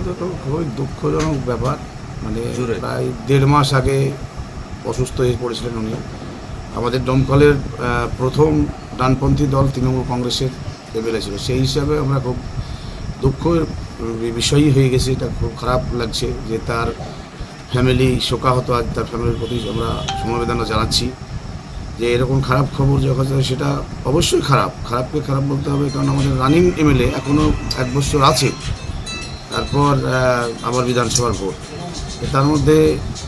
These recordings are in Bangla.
এটা তো খুবই দুঃখজনক ব্যাপার। মানে প্রায় 1.5 মাস আগে অসুস্থ হয়ে পড়েছিলেন উনি। আমাদের দমকলের প্রথম ডানপন্থী দল তৃণমূল কংগ্রেসের এমএলএ ছিল। সেই হিসাবে আমরা খুব দুঃখের বিষয়ই হয়ে গেছে। এটা খুব খারাপ লাগছে যে তার ফ্যামিলি শোকাহত। আজ তার ফ্যামিলির প্রতি আমরা সমবেদনা জানাচ্ছি যে এরকম খারাপ খবর যখন সেটা অবশ্যই খারাপকে খারাপ বলতে হবে, কারণ আমাদের রানিং এমএলএ এখনও 1 বছর আছে, তারপর আবার বিধানসভার ভোট। তার মধ্যে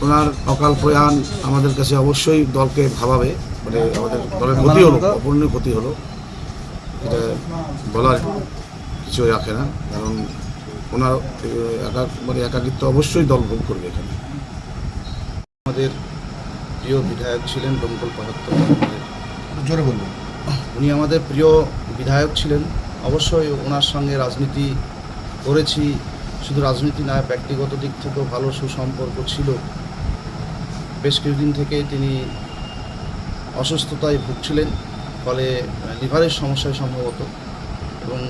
ওনার অকাল প্রয়াণ আমাদের কাছে অবশ্যই দলকে ভাবাবে, মানে আমাদের দলের ক্ষতি হলো, অপূর্ণ ক্ষতি হলো। এটা বলার কিছু রাখে না, কারণ ওনার একাকিত্ব অবশ্যই দল ভোগ করবে এখানে। আমাদের প্রিয় বিধায়ক ছিলেন দমকল 75। জোরে বলবেন। উনি আমাদের প্রিয় বিধায়ক ছিলেন। অবশ্যই ওনার সঙ্গে রাজনীতি করেছি, শুধু রাজনীতি না, ব্যক্তিগত দিক থেকেও ভালো সুসম্পর্ক ছিল। বেশ কিছুদিন থেকে তিনি অসুস্থতায় ভুগছিলেন, ফলে লিভারের সমস্যায় সম্ভবত, এবং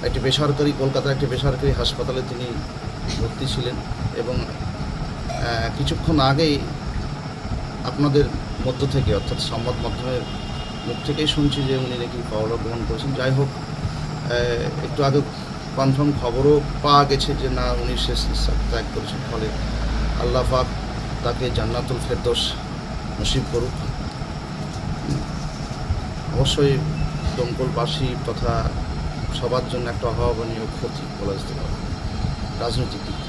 একটি বেসরকারি কলকাতার একটি বেসরকারি হাসপাতালে তিনি ভর্তি ছিলেন। এবং কিছুক্ষণ আগেই আপনাদের মধ্য থেকে, অর্থাৎ সংবাদ মাধ্যমের মুখ থেকেই শুনছি যে উনি নাকি পরলোক গমন করেছেন। যাই হোক, একটু আগে কনফার্ম খবরও পাওয়া গেছে যে না, উনি শেষ নিঃশ্বাস ত্যাগ করেছেন। ফলে আল্লাহ পাক তাকে জান্নাতুল ফেরদৌস নসিব করুক। অবশ্যই দমকলবাসী তথা সবার জন্য একটা অভাবনীয় ক্ষতি বলা যেতে পারে রাজনৈতিক দিক।